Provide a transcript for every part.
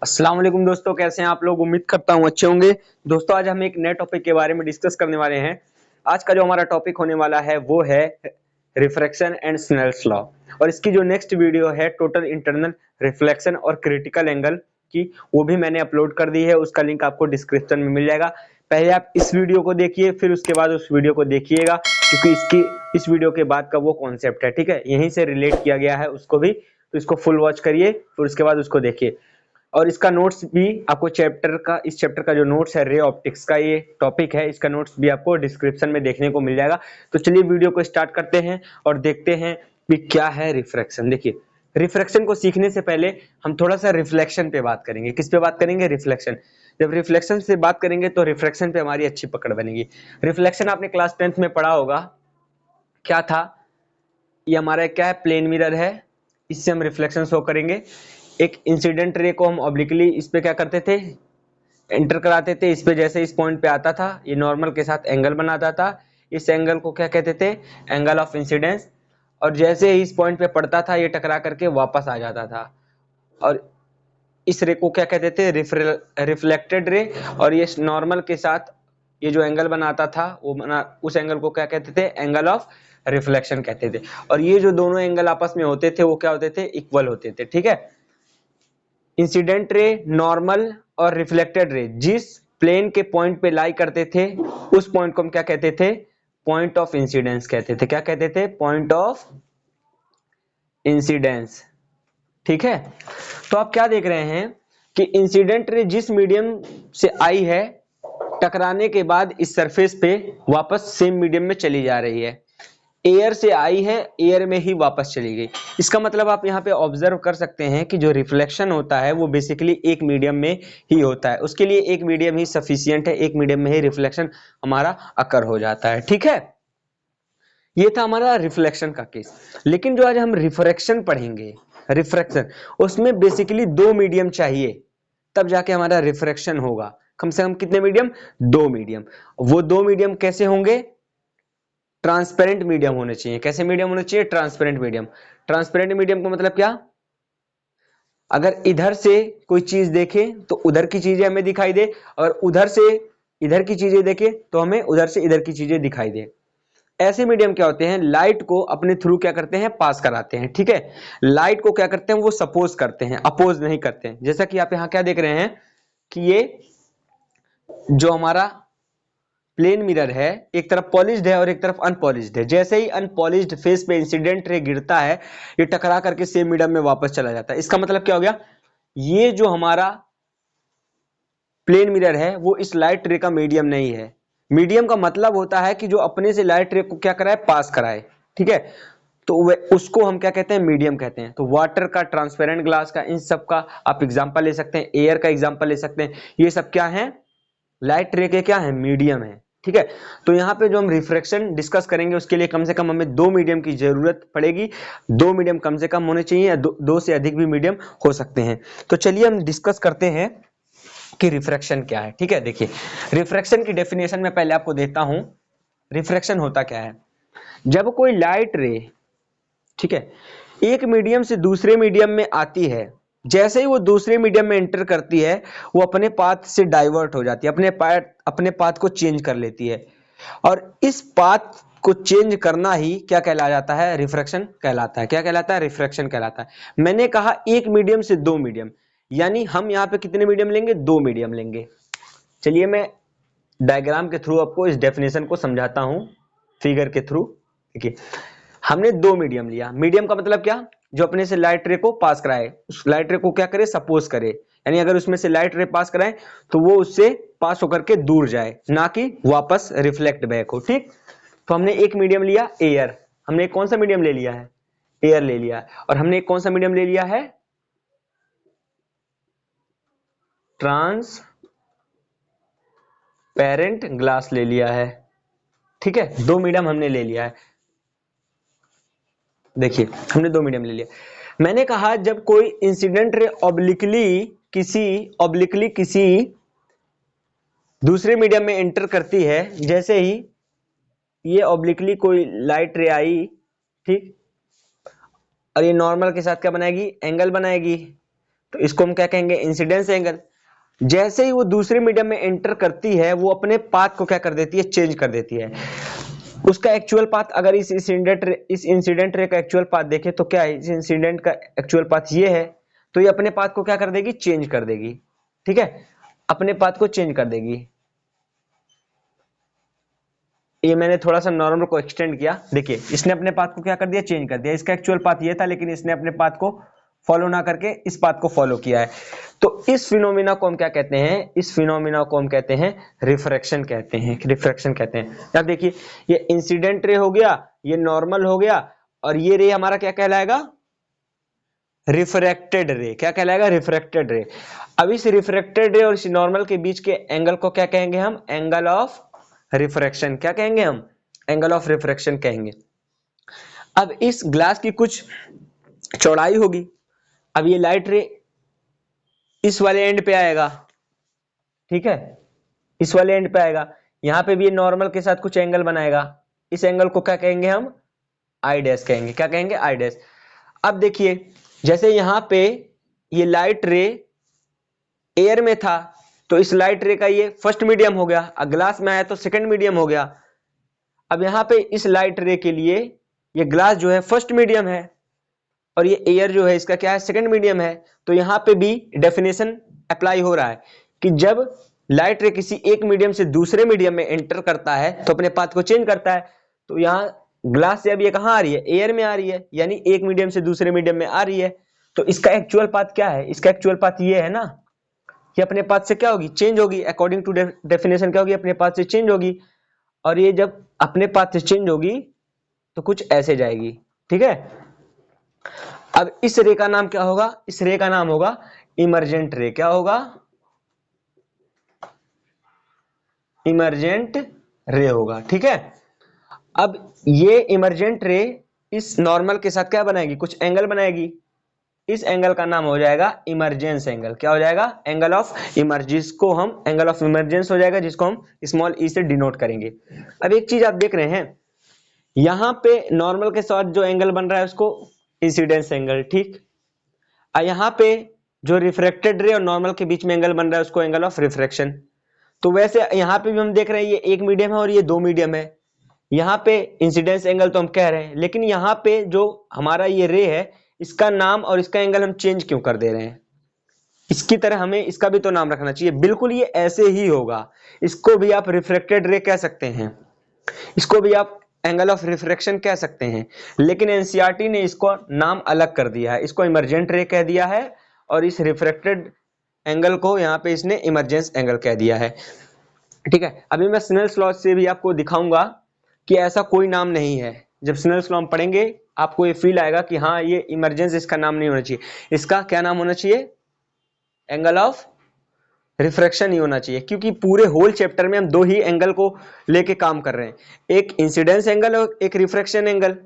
अस्सलाम वालेकुम दोस्तों, कैसे हैं आप लोग। उम्मीद करता हूँ अच्छे होंगे। दोस्तों आज हम एक नए टॉपिक के बारे में डिस्कस करने वाले हैं। आज का जो हमारा टॉपिक होने वाला है वो है रिफ्रैक्शन एंड स्नेल्स लॉ। और इसकी जो नेक्स्ट वीडियो है टोटल इंटरनल रिफ्लेक्शन और क्रिटिकल एंगल की, वो भी मैंने अपलोड कर दी है। उसका लिंक आपको डिस्क्रिप्शन में मिल जाएगा। पहले आप इस वीडियो को देखिए, फिर उसके बाद उस वीडियो को देखिएगा, क्योंकि इस वीडियो के बाद का वो कॉन्सेप्ट है, ठीक है, यहीं से रिलेट किया गया है उसको भी। तो इसको फुल वॉच करिए, फिर उसके बाद उसको देखिए। और इसका नोट्स भी आपको इस चैप्टर का जो नोट्स है, रे ऑप्टिक्स का ये टॉपिक है, इसका नोट्स भी आपको डिस्क्रिप्शन में देखने को मिल जाएगा। तो चलिए वीडियो को स्टार्ट करते हैं और देखते हैं कि क्या है रिफ्रैक्शन। देखिए, रिफ्रैक्शन को सीखने से पहले हम थोड़ा सा रिफ्लेक्शन पे बात करेंगे। किस पे बात करेंगे? रिफ्लेक्शन। जब रिफ्लेक्शन से बात करेंगे तो रिफ्रैक्शन पे हमारी अच्छी पकड़ बनेगी। रिफ्लेक्शन आपने क्लास 10th में पढ़ा होगा। क्या था ये? हमारा क्या है? प्लेन मिरर है, इससे हम रिफ्लेक्शन शो करेंगे। एक इंसिडेंट रे को हम ऑब्लिकली इस पे क्या करते थे? एंटर कराते थे। इस पे जैसे इस पॉइंट पे आता था, ये नॉर्मल के साथ एंगल बनाता था। इस एंगल को क्या कहते थे? Angle of incidence. और जैसे ही इस पॉइंट पे पड़ता था, ये टकरा करके वापस आ जाता था। और इस रे को क्या कहते थे? Reflected ray. और ये नॉर्मल के साथ ये जो एंगल बनाता था उस एंगल को क्या कहते थे? एंगल ऑफ रिफ्लेक्शन कहते थे। और ये जो दोनों एंगल आपस में होते थे वो क्या होते थे? इक्वल होते थे, ठीक है। इंसिडेंट रे, नॉर्मल और रिफ्लेक्टेड रे जिस प्लेन के पॉइंट पे लाई करते थे, उस पॉइंट को हम क्या कहते थे? पॉइंट ऑफ इंसिडेंस कहते थे। क्या कहते थे? पॉइंट ऑफ इंसिडेंस, ठीक है। तो आप क्या देख रहे हैं कि इंसिडेंट रे जिस मीडियम से आई है, टकराने के बाद इस सरफेस पे वापस सेम मीडियम में चली जा रही है। एयर से आई है, एयर में ही वापस चली गई। इसका मतलब आप यहाँ पे ऑब्जर्व कर सकते हैं कि जो रिफ्लेक्शन होता है वो बेसिकली एक मीडियम में ही होता है। उसके लिए एक मीडियम ही सफिशियंट है, एक मीडियम में ही रिफ्लेक्शन हमारा अकर हो जाता है, ठीक है। ये था हमारा रिफ्लेक्शन का केस। लेकिन जो आज हम रिफ्रैक्शन पढ़ेंगे, रिफ्रैक्शन, उसमें बेसिकली दो मीडियम चाहिए, तब जाके हमारा रिफ्रैक्शन होगा। कम से कम कितने मीडियम? दो मीडियम। वो दो मीडियम कैसे होंगे? ट्रांसपेरेंट मीडियम होने चाहिए। कैसे मीडियम होने चाहिए? Transparent medium. ट्रांसपेरेंट मीडियम का मतलब क्या? अगर इधर से कोई चीज देखे तो उधर की चीजें हमें दिखाई दे, और उधर से इधर की चीजें देखे तो हमें उधर से इधर की चीजें दिखाई दे। ऐसे मीडियम क्या होते हैं? लाइट को अपने थ्रू क्या करते हैं? पास कराते हैं, ठीक है। लाइट को क्या करते हैं? वो सपोज करते हैं, अपोज नहीं करते हैं। जैसा कि आप यहां क्या देख रहे हैं कि ये जो हमारा प्लेन मिरर है, एक तरफ पॉलिश्ड है और एक तरफ अनपॉलिश्ड है। जैसे ही अनपॉलिश्ड फेस पे इंसिडेंट रे गिरता है, ये टकरा करके सेम मीडियम में वापस चला जाता है। इसका मतलब क्या हो गया? ये जो हमारा प्लेन मिरर है वो इस लाइट रे का मीडियम नहीं है। मीडियम का मतलब होता है कि जो अपने से लाइट रे को क्या कराए? पास कराए, ठीक है। तो उसको हम क्या कहते हैं? मीडियम कहते हैं। तो वाटर का, ट्रांसपेरेंट ग्लास का, इन सब का आप एग्जांपल ले सकते हैं, एयर का एग्जांपल ले सकते हैं। ये सब क्या है? लाइट रे के क्या है? मीडियम है, ठीक है। तो यहाँ पे जो हम रिफ्रैक्शन डिस्कस करेंगे उसके लिए कम से कम हमें दो मीडियम की जरूरत पड़ेगी। दो मीडियम कम से कम होने चाहिए, या दो से अधिक भी मीडियम हो सकते हैं। तो चलिए हम डिस्कस करते हैं कि रिफ्रैक्शन क्या है, ठीक है। देखिए, रिफ्रैक्शन की डेफिनेशन में पहले आपको देता हूं। रिफ्रैक्शन होता क्या है? जब कोई लाइट रे, ठीक है, एक मीडियम से दूसरे मीडियम में आती है, जैसे ही वो दूसरे मीडियम में एंटर करती है, वो अपने पाथ से डाइवर्ट हो जाती है, अपने पाथ को चेंज कर लेती है। और इस पाथ को चेंज करना ही क्या कहला जाता है? रिफ्रैक्शन कहलाता है। क्या कहलाता है? रिफ्रैक्शन कहलाता है। मैंने कहा एक मीडियम से दो मीडियम, यानी हम यहां पे कितने मीडियम लेंगे? दो मीडियम लेंगे। चलिए मैं डायग्राम के थ्रू आपको इस डेफिनेशन को समझाता हूं, फिगर के थ्रू। देखिए, हमने दो मीडियम लिया। मीडियम का मतलब क्या? जो अपने से लाइट रे को पास कराए, उस लाइट रे को क्या करे? सपोज करे। यानी अगर उसमें से लाइट रे पास कराए तो वो उससे पास होकर के दूर जाए, ना कि वापस रिफ्लेक्ट बैक हो, ठीक। तो हमने एक मीडियम लिया, एयर। हमने कौन सा मीडियम ले लिया है? एयर ले लिया। और हमने कौन सा मीडियम ले लिया है? ट्रांसपेरेंट ग्लास ले लिया है, ठीक है। दो मीडियम हमने ले लिया है। देखिए, हमने दो मीडियम ले लिया। मैंने कहा जब कोई इंसिडेंट रे ऑब्लिकली किसी दूसरे मीडियम में एंटर करती है, जैसे ही ये ऑब्लिकली कोई लाइट रे आई, ठीक, और ये नॉर्मल के साथ क्या बनाएगी? एंगल बनाएगी। तो इसको हम क्या कहेंगे, इंसिडेंस एंगल। जैसे ही वो दूसरे मीडियम में एंटर करती है वो अपने पाथ को क्या कर देती है, चेंज कर देती है। उसका एक्चुअल पाथ अगर इस इंसिडेंट रे का एक्चुअल पाथ देखें तो क्या है, इस इंसिडेंट का एक्चुअल पाथ ये है, तो ये अपने पाथ को क्या कर देगी, चेंज कर देगी। ठीक है, अपने पाथ को चेंज कर देगी। ये मैंने थोड़ा सा नॉर्मल को एक्सटेंड किया, देखिए इसने अपने पाथ को क्या कर दिया, चेंज कर दिया। इसका एक्चुअल पाथ ये था लेकिन इसने अपने पाथ को फॉलो ना करके इस पाथ को फॉलो किया है। तो इस फिनोमिना को हम क्या कहते हैं, इस फिनोमिना को हम कहते हैं रिफ्रैक्शन कहते हैं, रिफ्रैक्शन कहते हैं। अब देखिए ये इंसिडेंट रे हो गया, ये नॉर्मल हो गया, और ये रे हमारा क्या कहलाएगा, रिफ्रैक्टेड रे। क्या कहलाएगा, रिफ्रैक्टेड रे। अब इस रिफ्रैक्टेड रे और इस नॉर्मल के बीच के एंगल को क्या कहेंगे हम, एंगल ऑफ रिफ्रैक्शन। क्या कहेंगे हम, एंगल ऑफ रिफ्रैक्शन कहेंगे। अब इस ग्लास की कुछ चौड़ाई होगी, अब ये लाइट रे इस वाले एंड पे आएगा, ठीक है, इस वाले एंड पे आएगा, यहां पे भी ये नॉर्मल के साथ कुछ एंगल बनाएगा। इस एंगल को क्या कहेंगे हम, आई डैश कहेंगे। क्या कहेंगे, आई डैश। अब देखिए जैसे यहां पे ये लाइट रे एयर में था तो इस लाइट रे का ये फर्स्ट मीडियम हो गया, अब ग्लास में आया तो सेकंड मीडियम हो गया। अब यहां पे इस लाइट रे के लिए ये ग्लास जो है फर्स्ट मीडियम है और ये एयर जो है इसका क्या है, सेकंड मीडियम है। तो यहां पे भी डेफिनेशन अप्लाई हो रहा है कि जब लाइट रे किसी एक मीडियम से दूसरे मीडियम में एंटर करता है तो अपने पाथ को चेंज करता है। तो यहाँ ग्लास से अब ये कहां आ रही है, एयर में आ रही है, यानी एक मीडियम से दूसरे मीडियम में आ रही है। तो इसका एक्चुअल पाथ क्या है, इसका एक्चुअल पाथ ये है ना, ये अपने पाथ से क्या होगी, चेंज होगी। अकॉर्डिंग टू डेफिनेशन क्या होगी, अपने पाथ से चेंज होगी। और ये जब अपने पाथ से चेंज होगी तो कुछ ऐसे जाएगी, ठीक है। अब इस रे का नाम क्या होगा, इस रे का नाम होगा इमर्जेंट रे। क्या होगा, इमर्जेंट रे होगा, ठीक है। अब ये इमर्जेंट रे इस नॉर्मल के साथ क्या बनाएगी, कुछ एंगल बनाएगी। इस एंगल का नाम हो जाएगा इमरजेंस एंगल। क्या हो जाएगा, एंगल ऑफ इमरजेंस, को हम एंगल ऑफ इमरजेंस हो जाएगा, जिसको हम स्मॉल ई से डिनोट करेंगे। अब एक चीज आप देख रहे हैं, यहां पे नॉर्मल के साथ जो एंगल बन रहा है उसको इंसिडेंस एंगल, ठीक। और यहां पे जो रिफ्रैक्टेड रे और नॉर्मल के बीच में एंगल बन रहा है उसको एंगल ऑफ रिफ्रैक्शन। तो वैसे यहां पे भी हम देख रहे हैं ये एक मीडियम है और ये दो मीडियम है। यहाँ पे इंसिडेंस एंगल तो हम कह रहे हैं, लेकिन यहाँ पे जो हमारा ये रे है इसका नाम और इसका एंगल हम चेंज क्यों कर दे रहे हैं। इसकी तरह हमें इसका भी तो नाम रखना चाहिए, बिल्कुल ये ऐसे ही होगा। इसको भी आप रिफ्रैक्टेड रे कह सकते हैं, इसको भी आप एंगल ऑफ रिफ्रैक्शन कह सकते हैं, लेकिन एनसीईआरटी ने इसको नाम अलग कर दिया है, इसको इमरजेंट रे कह दिया है और इस रिफ्रैक्टेड एंगल को यहाँ पे इसने इमरजेंस एंगल कह दिया है, ठीक है। अभी मैं स्नेल्स लॉ से भी आपको दिखाऊंगा कि ऐसा कोई नाम नहीं है। जब स्नेल्स लॉ हम पढ़ेंगे आपको ये फील आएगा कि हाँ ये इमरजेंस इसका नाम नहीं होना चाहिए, इसका क्या नाम होना चाहिए, एंगल ऑफ रिफ्रैक्शन ही होना चाहिए। क्योंकि पूरे होल चैप्टर में हम दो ही एंगल को लेके काम कर रहे हैं, एक इंसिडेंस एंगल और एक रिफ्रैक्शन एंगल।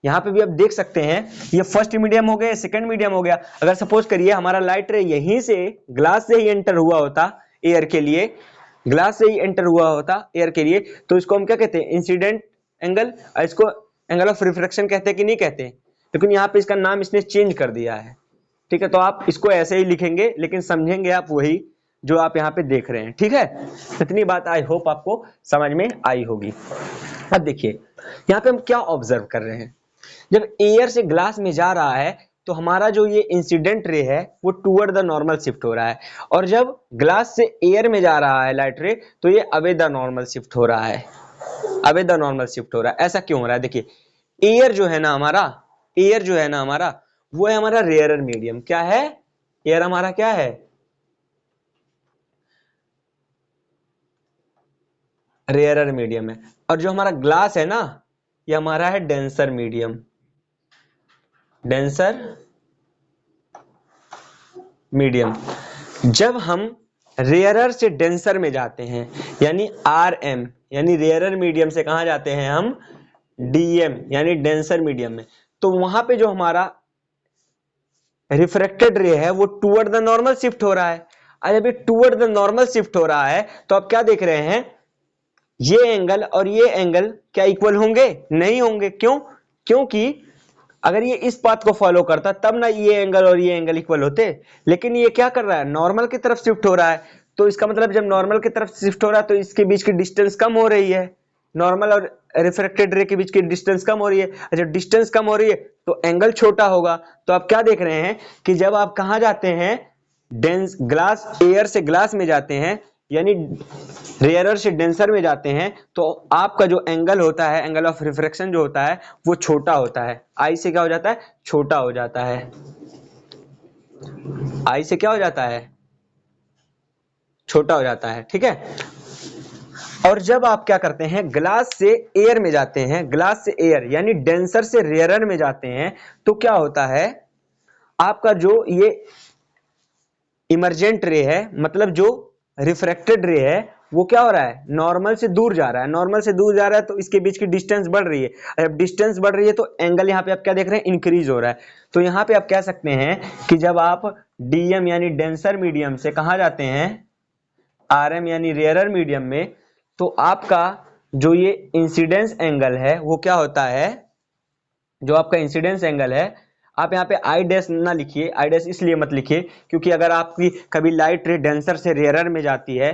यहाँ पे भी आप देख सकते हैं ये फर्स्ट मीडियम हो गया, सेकंड मीडियम हो गया। अगर सपोज करिए हमारा लाइट रे यहीं से ग्लास से ही एंटर हुआ होता एयर के लिए, ग्लास से ही एंटर हुआ होता एयर के लिए, तो इसको हम क्या कहते हैं, इंसिडेंट एंगल, और इसको एंगल ऑफ रिफ्रैक्शन कहते हैं कि नहीं कहते। लेकिन यहाँ पे इसका नाम इसने चेंज कर दिया है, ठीक है। तो आप इसको ऐसे ही लिखेंगे लेकिन समझेंगे आप वही जो आप यहाँ पे देख रहे हैं, ठीक है। इतनी बात आई होप आपको समझ में आई होगी। अब देखिए यहाँ पे हम क्या ऑब्जर्व कर रहे हैं, जब एयर से ग्लास में जा रहा है तो हमारा जो ये इंसिडेंट रे है वो टूवर्ड द नॉर्मल शिफ्ट हो रहा है, और जब ग्लास से एयर में जा रहा है लाइट रे तो ये अवे द नॉर्मल शिफ्ट हो रहा है, अवे द नॉर्मल शिफ्ट हो रहा है। ऐसा क्यों हो रहा है, देखिए एयर जो है ना हमारा, एयर जो है ना हमारा, वो है हमारा रेयरर मीडियम। क्या है, एयर हमारा क्या है, रेयरर मीडियम है। और जो हमारा ग्लास है ना ये हमारा है डेंसर मीडियम, डेंसर मीडियम। जब हम रेयरर से डेंसर में जाते हैं यानी आरएम, यानी रेयरर मीडियम से कहां जाते हैं हम, डीएम यानी डेंसर मीडियम में, तो वहां पे जो हमारा रिफ्रैक्टेड रे है वो टूवर्ड द नॉर्मल शिफ्ट हो रहा है। और जब ये टूवर्ड द नॉर्मल शिफ्ट हो रहा है तो आप क्या देख रहे हैं, ये एंगल और ये एंगल क्या इक्वल होंगे, नहीं होंगे। क्यों, क्योंकि अगर ये इस पाथ को फॉलो करता तब ना ये एंगल और ये एंगल इक्वल होते, लेकिन ये क्या कर रहा है, नॉर्मल की तरफ शिफ्ट हो रहा है। तो इसका मतलब जब नॉर्मल की तरफ शिफ्ट हो रहा है तो इसके बीच की डिस्टेंस कम हो रही है, नॉर्मल और रिफ्रैक्टेड रे के बीच की डिस्टेंस कम हो रही है। जब डिस्टेंस कम हो रही है तो एंगल छोटा होगा। तो आप क्या देख रहे हैं कि जब आप कहां जाते हैं, डेंस ग्लास, एयर से ग्लास में जाते हैं, यानी रेयरर से डेंसर में जाते हैं, तो आपका जो एंगल होता है, एंगल ऑफ रिफ्रैक्शन जो होता है वो छोटा होता है। आई से क्या हो जाता है, छोटा हो जाता है। आई से क्या हो जाता है, छोटा हो जाता है। ठीक है। और जब आप क्या करते हैं, ग्लास से एयर में जाते हैं, ग्लास से एयर यानी डेंसर से रेयरर में जाते हैं, तो क्या होता है, आपका जो ये इमर्जेंट रे है, मतलब जो रिफ्रैक्टेड रे है, वो क्या हो रहा है, नॉर्मल से दूर जा रहा है। नॉर्मल से दूर जा रहा है तो इसके बीच की डिस्टेंस बढ़ रही है। जब डिस्टेंस बढ़ रही है तो एंगल यहाँ पे आप क्या देख रहे हैं, इंक्रीज हो रहा है। तो यहाँ पे आप कह सकते हैं कि जब आप डीएम यानी डेंसर मीडियम से कहाँ जाते हैं, आरएम यानी रेयरर मीडियम में, तो आपका जो ये इंसिडेंस एंगल है वो क्या होता है, जो आपका इंसिडेंस एंगल है, आप यहाँ पे आई डैश ना लिखिए, आई डैश इसलिए मत लिखिए क्योंकि अगर आपकी कभी लाइट रे डेंसर से रेयरर में जाती है,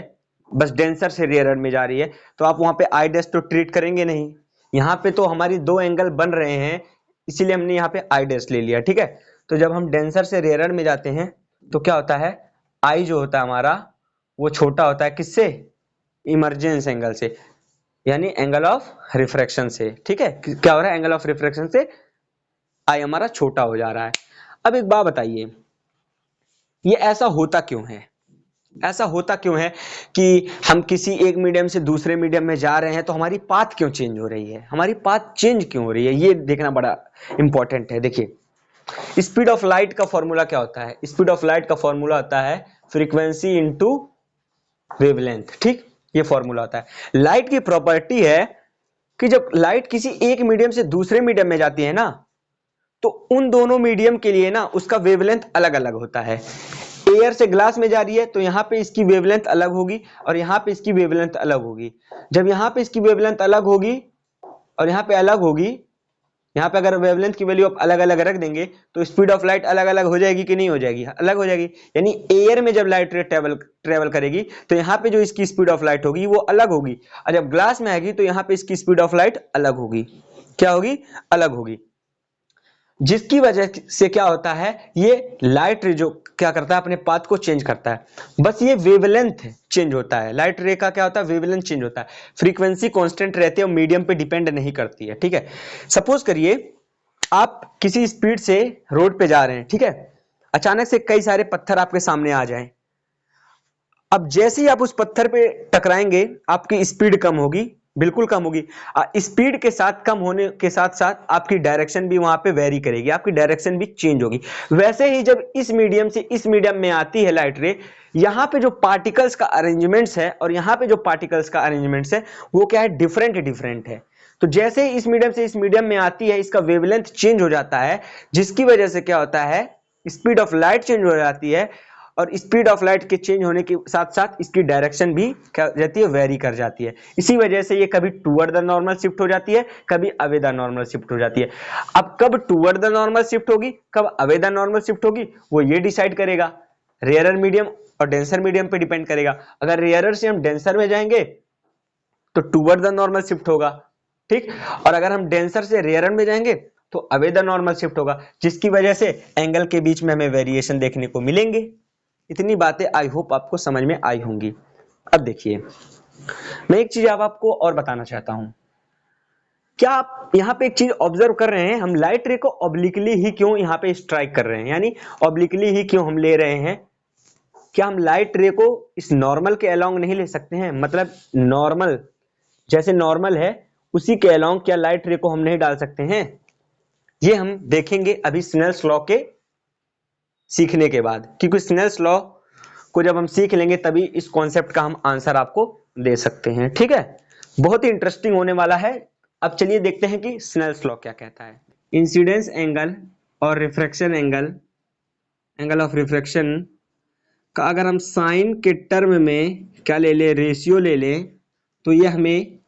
बस डेंसर से रेयरर में जा रही है, तो आप वहां पे आई डैश तो ट्रीट करेंगे नहीं। यहाँ पे तो हमारी दो एंगल बन रहे हैं, इसीलिए हमने यहाँ पे आई डैश ले लिया। ठीक है। तो जब हम डेंसर से रेयरर में जाते हैं तो क्या होता है, आई जो होता है हमारा वो छोटा होता है, किससे, इमरजेंस एंगल से, यानी एंगल ऑफ रिफ्रैक्शन से। ठीक है। क्या हो रहा है, एंगल ऑफ रिफ्रैक्शन से आई हमारा छोटा हो जा रहा है। अब एक बात बताइए, ये ऐसा होता क्यों है, ऐसा होता क्यों है कि हम किसी एक मीडियम से दूसरे मीडियम में जा रहे हैं तो हमारी पाथ क्यों चेंज हो रही है, हमारी पाथ चेंज क्यों हो रही है, ये देखना बड़ा इंपॉर्टेंट है। देखिए, स्पीड ऑफ लाइट का फॉर्मूला क्या होता है, स्पीड ऑफ लाइट का फॉर्मूला होता है फ्रीक्वेंसी इंटू वेवलेंथ। ठीक, ये फॉर्मूला होता है। लाइट की प्रॉपर्टी है कि जब लाइट किसी एक मीडियम से दूसरे मीडियम में जाती है ना, तो उन दोनों मीडियम के लिए ना उसका वेवलेंथ अलग अलग होता है। एयर से ग्लास में जा रही है तो यहां पे इसकी वेवलेंथ अलग होगी और यहां पे इसकी वेवलेंथ अलग होगी। जब यहां पे इसकी वेवलेंथ अलग होगी और यहां पे अलग होगी, यहां पे अगर वेवलेंथ की वैल्यू आप अलग अलग रख देंगे तो स्पीड ऑफ लाइट अलग अलग हो जाएगी कि नहीं हो जाएगी, अलग हो जाएगी। यानी एयर में जब लाइट रे ट्रेवल करेगी तो यहां पे जो इसकी स्पीड ऑफ लाइट होगी वो अलग होगी, और जब ग्लास में आएगी तो यहां पे इसकी स्पीड ऑफ लाइट अलग होगी। क्या होगी, अलग होगी। जिसकी वजह से क्या होता है, ये लाइट रे जो क्या करता है, अपने पाथ को चेंज करता है। बस ये वेवलेंथ चेंज होता है, लाइट रे का क्या होता है, वेवलेंथ चेंज होता है। फ्रीक्वेंसी कांस्टेंट रहती है और मीडियम पे डिपेंड नहीं करती है। ठीक है। सपोज करिए आप किसी स्पीड से रोड पे जा रहे हैं, ठीक है, अचानक से कई सारे पत्थर आपके सामने आ जाएं। अब जैसे ही आप उस पत्थर पे टकराएंगे आपकी स्पीड कम होगी, बिल्कुल कम होगी। स्पीड के साथ कम होने के साथ साथ आपकी डायरेक्शन भी वहां पे वेरी करेगी, आपकी डायरेक्शन भी चेंज होगी। वैसे ही जब इस मीडियम से इस मीडियम में आती है लाइट रे, यहां पे जो पार्टिकल्स का अरेंजमेंट्स है और यहां पे जो पार्टिकल्स का अरेंजमेंट्स है वो क्या है, डिफरेंट डिफरेंट है। तो जैसे ही इस मीडियम से इस मीडियम में आती है इसका वेवलेंथ चेंज हो जाता है, जिसकी वजह से क्या होता है, स्पीड ऑफ लाइट चेंज हो जाती है, और स्पीड ऑफ लाइट के चेंज होने के साथ साथ इसकी डायरेक्शन भी क्या रहती है, वेरी कर जाती है। इसी वजह से ये कभी टूवर्ड द नॉर्मल शिफ्ट हो जाती है, कभी अवे द नॉर्मल शिफ्ट हो जाती है। अब कब टूवर्ड द नॉर्मल शिफ्ट होगी, कब अवे द नॉर्मल शिफ्ट होगी, वो ये डिसाइड करेगा, रेयरर मीडियम और डेंसर मीडियम पे डिपेंड करेगा। अगर रेयरर से हम डेंसर में जाएंगे तो टूवर्ड द नॉर्मल शिफ्ट होगा, ठीक, और अगर हम डेंसर से रेयरर में जाएंगे तो अवे द नॉर्मल शिफ्ट होगा, जिसकी वजह से एंगल के बीच में हमें वेरिएशन देखने को मिलेंगे। इतनी बातें आई होप आपको समझ में आई होंगी। अब देखिए, मैं एक चीज आपको और बताना चाहता हूं। क्या आप यहां पे एक चीज ऑब्जर्व कर रहे हैं, हम लाइट रे को ऑब्लिकली ही क्यों यहां पे स्ट्राइक कर रहे हैं, यानी ऑब्लिकली ही क्यों हम ले रहे हैं। क्या हम लाइट रे को इस नॉर्मल के अलोंग नहीं ले सकते हैं, मतलब नॉर्मल, जैसे नॉर्मल है उसी के अलोंग क्या लाइट रे को हम नहीं डाल सकते हैं, ये हम देखेंगे अभी स्नेल्स लॉ के सीखने के बाद, क्योंकि स्नेल्स लॉ को जब हम सीख लेंगे तभी इस कॉन्सेप्ट का हम आंसर आपको दे सकते हैं। ठीक है, बहुत ही इंटरेस्टिंग होने वाला है। अब चलिए देखते हैं कि स्नेल्स लॉ क्या कहता है। इंसिडेंस एंगल और refraction angle, angle of refraction का अगर हम साइन के टर्म में क्या ले ले, रेशियो ले ले, तो यह हमें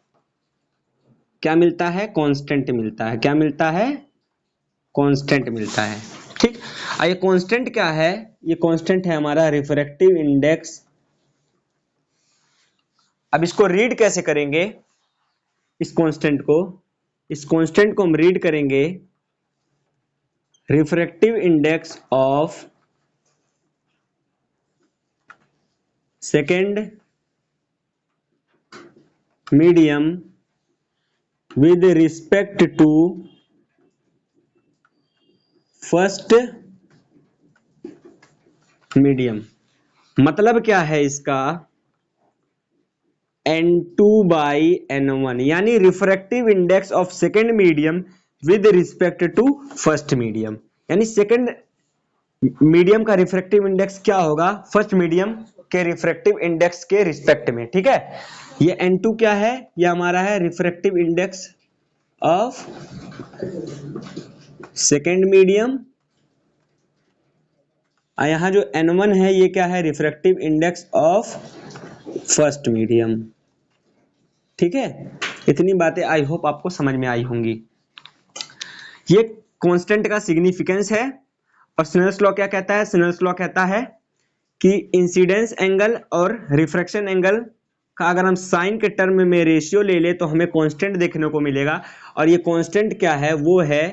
क्या मिलता है, कांस्टेंट मिलता है। क्या मिलता है, कांस्टेंट मिलता है। ठीक, ये कांस्टेंट क्या है? ये कांस्टेंट है हमारा रिफ्रैक्टिव इंडेक्स। अब इसको रीड कैसे करेंगे? इस कांस्टेंट को हम रीड करेंगे refractive index of second medium with respect to first medium. मतलब क्या है इसका? N2 by N1, यानी refractive index of second medium with respect to first medium. यानी सेकेंड मीडियम का रिफ्रैक्टिव इंडेक्स क्या होगा? फर्स्ट मीडियम के रिफ्रैक्टिव इंडेक्स के रिस्पेक्ट में। ठीक है, ये N2 क्या है? ये हमारा है refractive index of second medium. यहां जो N1 है ये क्या है? Refractive index of first medium. ठीक है, इतनी बातें आई होप आपको समझ में आई होंगी। ये कांस्टेंट का सिग्निफिकेंस है। और स्नेल्स लॉ क्या कहता है? स्नेल्स लॉ कहता है कि इंसिडेंस एंगल और रिफ्रैक्शन एंगल का अगर हम साइन के टर्म में रेशियो ले ले तो हमें कांस्टेंट देखने को मिलेगा। और ये कांस्टेंट क्या है? वो है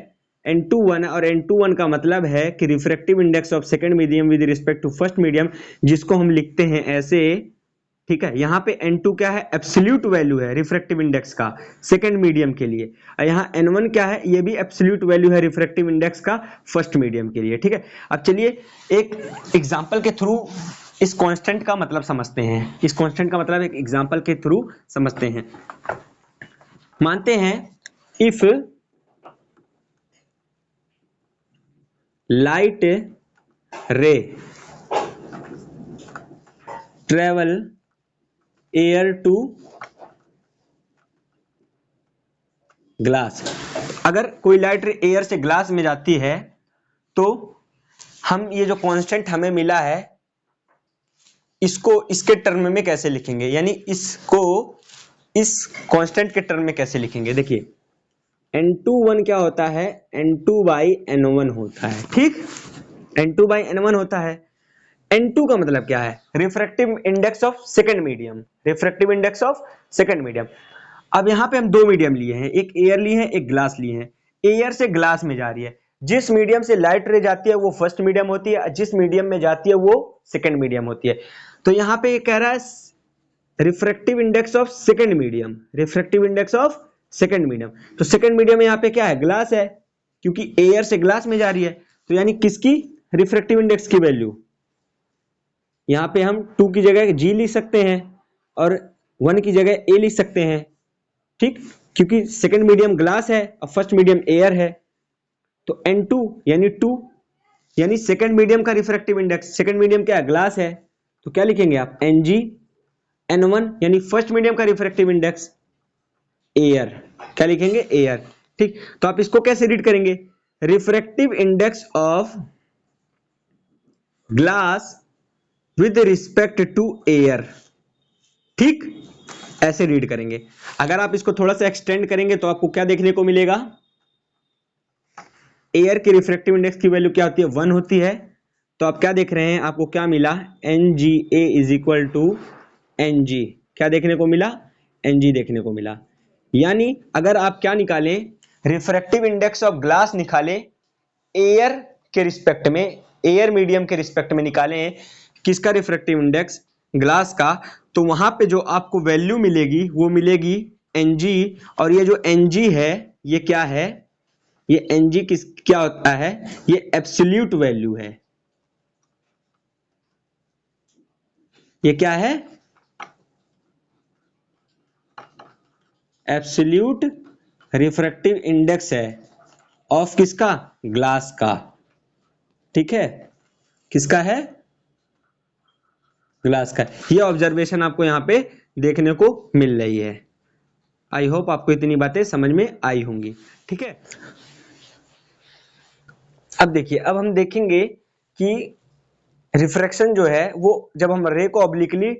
N21। और N21 का मतलब है कि refractive index of second medium with respect to first medium, जिसको हम लिखते हैं ऐसे। ठीक है, यहाँ पे N2 क्या है? एब्सोल्यूट वैल्यू है रिफ्रैक्टिव इंडेक्स का सेकंड मीडियम के लिए। और यहाँ N1 क्या है? ये भी एब्सोल्यूट वैल्यू है रिफ्रैक्टिव इंडेक्स का फर्स्ट मीडियम के लिए। ठीक है, अब चलिए एक एग्जांपल के थ्रू इस कांस्टेंट का मतलब समझते हैं। इस कांस्टेंट का मतलब एक एग्जांपल के थ्रू समझते हैं। मानते हैं if light ray travel air to glass. अगर कोई लाइट रे एयर से ग्लास में जाती है तो हम ये जो कांस्टेंट हमें मिला है इसको इसके टर्म में कैसे लिखेंगे? यानी इसको इस कांस्टेंट के टर्म में कैसे लिखेंगे? देखिए N21 क्या होता है? N2 बाई N1 होता है। ठीक, N2 बाई N1 होता है। N2 का मतलब क्या है? Refractive index of second medium. Refractive index of second medium. अब यहाँ पे हम दो मीडियम लिए हैं, एक एयर लिए हैं, एक ग्लास लिए हैं। एयर से ग्लास में जा रही है, जिस मीडियम से लाइट रे जाती है वो फर्स्ट मीडियम होती है, जिस मीडियम में जाती है वो सेकेंड मीडियम होती है। तो यहाँ पे ये कह रहा है refractive index of second medium, refractive index of second medium. तो सेकेंड मीडियम यहाँ पे क्या है? ग्लास है, क्योंकि एयर से ग्लास में जा रही है। तो यानी किसकी रिफ्रैक्टिव इंडेक्स की वैल्यू? यहाँ पे हम 2 की जगह G लिख सकते हैं और 1 की जगह A लिख सकते हैं। ठीक, क्योंकि सेकेंड मीडियम ग्लास है और फर्स्ट मीडियम एयर है। तो N2 यानी 2, यानी सेकेंड मीडियम का रिफ्रैक्टिव इंडेक्स, सेकेंड मीडियम क्या है? ग्लास है, तो क्या लिखेंगे आप? Ng। N1 यानी फर्स्ट मीडियम का रिफ्रैक्टिव इंडेक्स एयर, क्या लिखेंगे? एयर। ठीक, तो आप इसको कैसे रीड करेंगे? Refractive index of glass with respect to air. ठीक, ऐसे रीड करेंगे। अगर आप इसको थोड़ा सा एक्सटेंड करेंगे तो आपको क्या देखने को मिलेगा? एयर की रिफ्रैक्टिव इंडेक्स की वैल्यू क्या होती है? 1 होती है। तो आप क्या देख रहे हैं? आपको क्या मिला? NGA is equal to NG। क्या देखने को मिला? NG देखने को मिला। यानी अगर आप क्या निकालें? रिफ्रैक्टिव इंडेक्स ऑफ ग्लास निकालें एयर के रिस्पेक्ट में, एयर मीडियम के रिस्पेक्ट में निकालें किसका रिफ्रैक्टिव इंडेक्स? ग्लास का। तो वहां पे जो आपको वैल्यू मिलेगी वो मिलेगी Ng। और ये जो Ng है ये क्या है? ये Ng क्या होता है? ये एब्सोल्यूट वैल्यू है। ये क्या है? एब्सोल्यूट रिफ्रैक्टिव इंडेक्स है ऑफ किसका? ग्लास का। ठीक है, किसका है? ग्लास का। ये ऑब्जर्वेशन आपको यहां पे देखने को मिल रही है। आई होप आपको इतनी बातें समझ में आई होंगी। ठीक है, अब देखिए, अब हम देखेंगे कि रिफ्रैक्शन जो है वो जब हम रे को ऑब्लिकली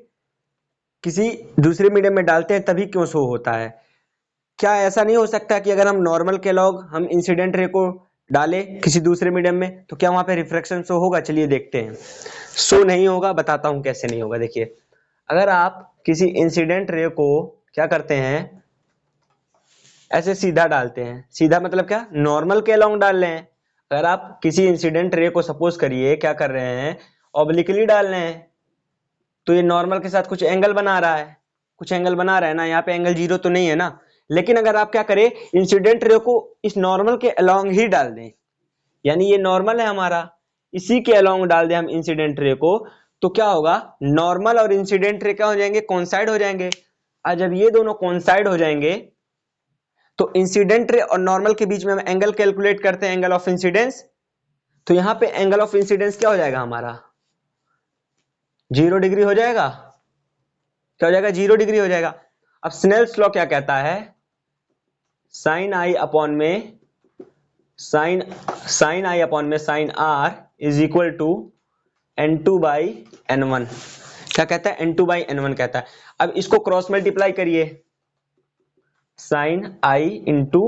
किसी दूसरे मीडियम में डालते हैं तभी क्यों शो होता है। क्या ऐसा नहीं हो सकता कि अगर हम नॉर्मल के लॉग हम इंसिडेंट रे को डाले किसी दूसरे मीडियम में, तो क्या वहां पे रिफ्रैक्शन शो होगा? चलिए देखते हैं। शो नहीं होगा, बताता हूं कैसे नहीं होगा। देखिए, अगर आप किसी इंसिडेंट रे को क्या करते हैं, ऐसे सीधा डालते हैं, सीधा मतलब क्या, नॉर्मल के अलोंग डाल रहे हैं। अगर आप किसी इंसिडेंट रे को सपोज करिए क्या कर रहे हैं, ऑब्लिकली डाल रहे हैं, तो ये नॉर्मल के साथ कुछ एंगल बना रहा है, कुछ एंगल बना रहा है ना, यहाँ पे एंगल 0 तो नहीं है ना। लेकिन अगर आप क्या करें, इंसिडेंट रे को इस नॉर्मल के अलोंग ही डाल दें, यानी ये नॉर्मल है हमारा, इसी के अलोंग डाल दें हम इंसिडेंट रे को, तो क्या होगा, नॉर्मल और इंसिडेंट रे क्या हो जाएंगे, कोइंसाइड हो जाएंगे। और जब ये दोनों कोइंसाइड हो जाएंगे तो इंसिडेंट रे और नॉर्मल के बीच में हम एंगल कैलकुलेट करते हैं, एंगल ऑफ इंसिडेंस। तो यहां पे एंगल ऑफ इंसिडेंस क्या हो जाएगा हमारा, 0 डिग्री हो जाएगा। क्या हो जाएगा, 0 डिग्री हो जाएगा। अब स्नेल्स लॉ क्या कहता है, साइन आई अपॉन में साइन आई अपॉन में sine R is equal to n2 by n1। क्या कहता है, n2 बाई n1 कहता है। अब इसको क्रॉस मल्टीप्लाई करिए, sine I into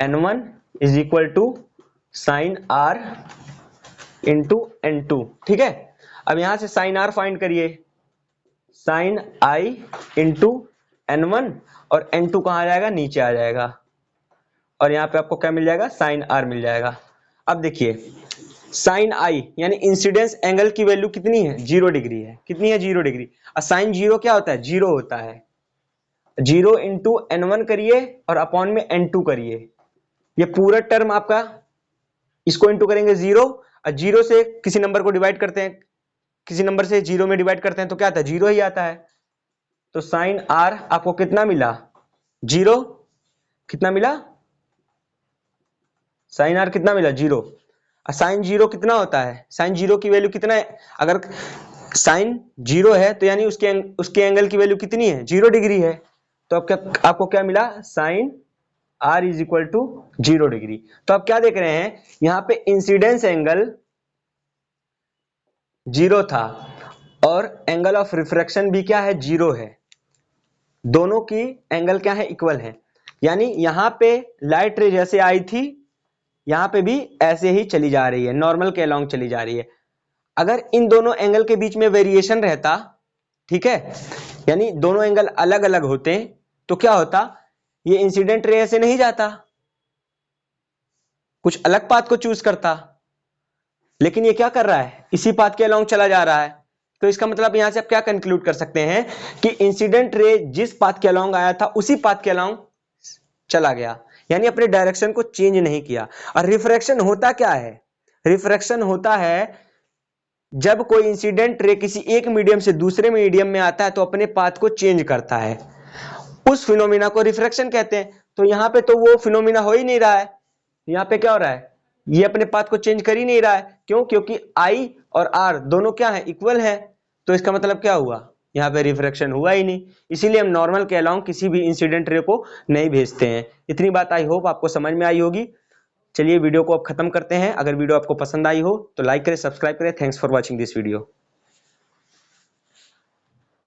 n1 is equal to sine R into n2, ठीक है। अब यहां से साइन आर फाइंड करिए, साइन आई इंटू n1, और n2 कहां आ जाएगा, नीचे आ जाएगा, और यहां पे आपको क्या मिल जाएगा, साइन आर मिल जाएगा। अब देखिए, साइन आई यानी इंसिडेंस एंगल की वैल्यू कितनी है, 0 डिग्री है। कितनी है, 0 डिग्री। और साइन 0 क्या होता है, 0 होता है। 0 इंटू n1 करिए और अपॉन में n2 करिए, ये पूरा टर्म आपका, इसको इंटू करेंगे 0, और 0 से किसी नंबर को डिवाइड करते हैं, किसी नंबर से 0 में डिवाइड करते हैं तो क्या आता है, 0 ही आता है। तो साइन आर आपको कितना मिला, 0। कितना मिला, साइन आर कितना मिला, 0। साइन 0 कितना होता है, साइन 0 की वैल्यू कितना है, अगर साइन 0 है तो यानी उसके एंगल की वैल्यू कितनी है, 0 डिग्री है। तो आपको क्या मिला, sine R is equal to 0 degree. तो आप क्या देख रहे हैं, यहां पे इंसिडेंस एंगल 0 था और एंगल ऑफ रिफ्रैक्शन भी क्या है, 0 है। दोनों की एंगल क्या है, इक्वल है। यानी यहां पे लाइट रे जैसे आई थी, यहां पे भी ऐसे ही चली जा रही है, नॉर्मल के अलोंग चली जा रही है। अगर इन दोनों एंगल के बीच में वेरिएशन रहता, ठीक है, यानी दोनों एंगल अलग अलग होते, तो क्या होता, ये इंसिडेंट रे ऐसे नहीं जाता, कुछ अलग पाथ को चूज करता। लेकिन ये क्या कर रहा है, इसी पाथ के अलोंग चला जा रहा है। तो इसका मतलब यहां से आप क्या कंक्लूड कर सकते हैं कि इंसिडेंट रे जिस पाथ के अलोंग आया था उसी पाथ के अलोंग चला गया, यानी अपने डायरेक्शन को चेंज नहीं किया। और रिफ्रैक्शन होता क्या है, रिफ्रैक्शन होता है जब कोई इंसिडेंट रे किसी एक मीडियम से दूसरे मीडियम में आता है तो अपने पाथ को चेंज करता है, उस फिनोमिना को रिफ्रैक्शन कहते हैं। तो यहां पे तो वो फिनोमिना हो ही नहीं रहा है, यहां पे क्या हो रहा है, ये अपने पाथ को चेंज कर ही नहीं रहा है। क्यों, क्योंकि आई और आर दोनों क्या है, इक्वल है। तो इसका मतलब क्या हुआ, यहाँ पे रिफ्रैक्शन हुआ ही नहीं। इसीलिए हम नॉर्मल के अलोंग किसी भी इंसिडेंट रे को नहीं भेजते हैं। इतनी बात आई होप आपको समझ में आई होगी। चलिए वीडियो को अब खत्म करते हैं। अगर वीडियो आपको पसंद आई हो तो लाइक करें, सब्सक्राइब करें। Thanks for watching this video.